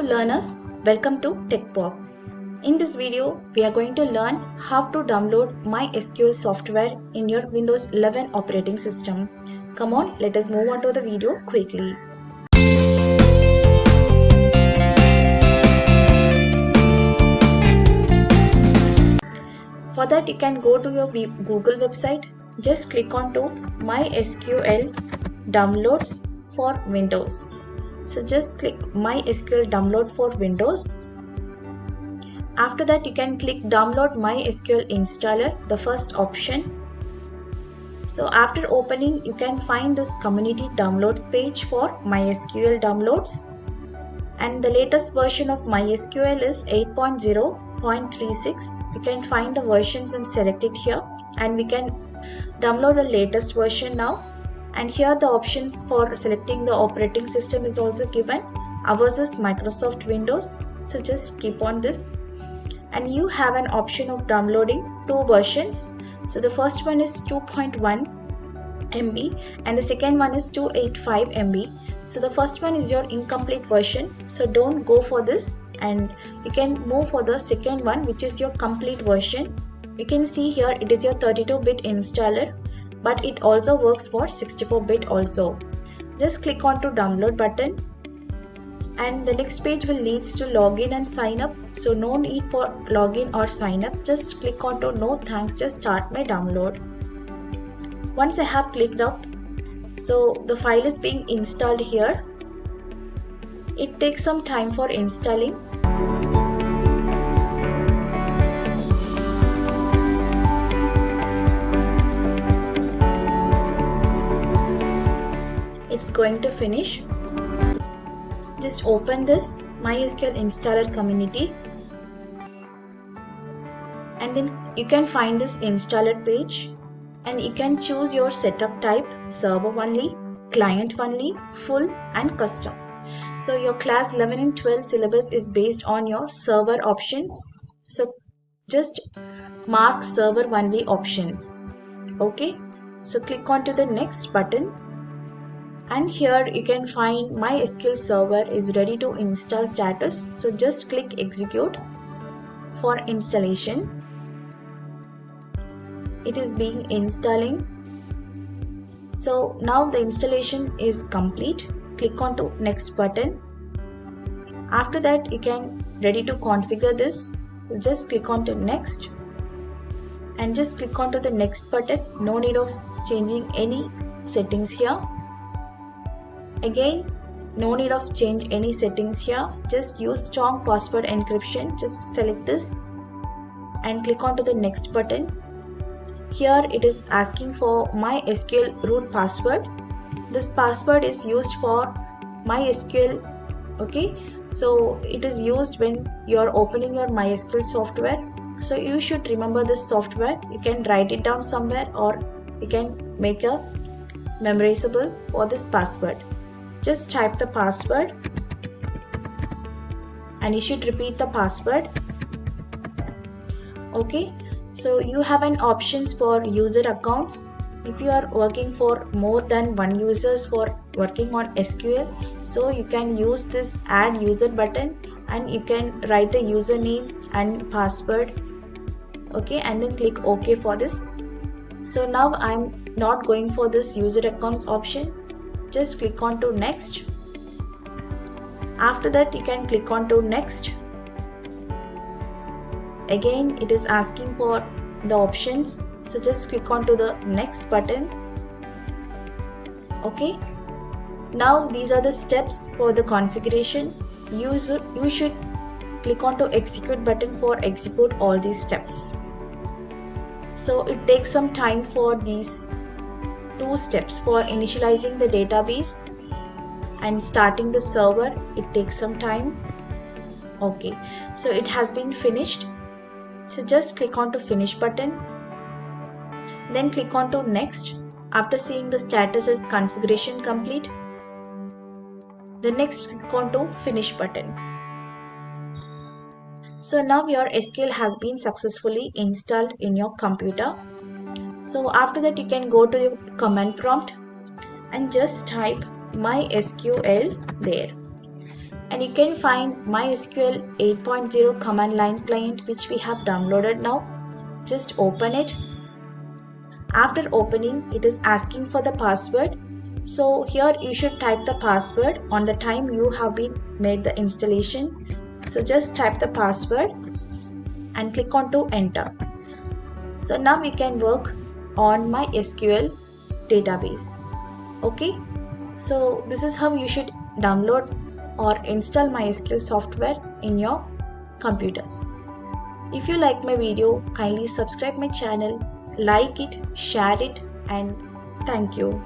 Hello learners, welcome to TechBox. In this video, we are going to learn how to download MySQL software in your Windows 11 operating system. Come on, let us move on to the video quickly. For that, you can go to your Google website. Just click on to MySQL downloads for Windows. So just click MySQL download for Windows. After that, you can click download MySQL installer, the first option. So after opening, you can find this community downloads page for MySQL downloads. And the latest version of MySQL is 8.0.36. You can find the versions and select it here, and we can download the latest version now. And here the options for selecting the operating system is also given. Ours is Microsoft Windows, so just keep on this. And you have an option of downloading two versions. So the first one is 2.1 MB and the second one is 285 MB. So the first one is your incomplete version, so don't go for this, and you can move for the second one, which is your complete version. You can see here it is your 32-bit installer, but it also works for 64-bit also. Just click on to download button, and the next page will leads to login and sign up. So no need for login or sign up. Just click on to no thanks, just start my download. Once I have clicked up, so the file is being installed here. It takes some time for installing. It's going to finish. Just open this MySQL installer community, and then you can find this installer page, and you can choose your setup type: server only, client only, full and custom. So your class 11 and 12 syllabus is based on your server options, so just mark server only options. Okay, so click on to the next button, and here you can find MySQL server is ready to install status. So just click execute for installation. It is being installing. So now the installation is complete. Click on to next button. After that, you can ready to configure this. Just click on to next, and just click on to the next button. No need of changing any settings here. Again, no need of change any settings here. Just use strong password encryption. Just select this and click on to the next button. Here it is asking for MySQL root password. This password is used for MySQL. Okay, so it is used when you are opening your MySQL software. So you should remember this software. You can write it down somewhere, or you can make a memorizable for this password. Just type the password, and you should repeat the password. Okay, so you have an options for user accounts. If you are working for more than one users for working on SQL, so you can use this add user button, and you can write the username and password. Okay, and then click OK for this. So now I'm not going for this user accounts option. Just click on to next. After that, you can click on to next. Again, it is asking for the options, so just click on to the next button. Okay, now these are the steps for the configuration. You should click on to execute button for execute all these steps. So it takes some time for these two steps. For initializing the database and starting the server, it takes some time. Okay, so it has been finished. So just click on to finish button, then click on to next. After seeing the status as configuration complete, the next click on to finish button. So now your SQL has been successfully installed in your computer. So after that, you can go to your command prompt and just type MySQL there. and you can find MySQL 8.0 command line client which we have downloaded now. Just open it. After opening, it is asking for the password. So here you should type the password on the time you have been made the installation. So just type the password and click on to enter. So now we can work on MySQL database. Okay, so this is how you should download or install MySQL software in your computers. If you like my video, kindly subscribe my channel, like it, share it, and thank you.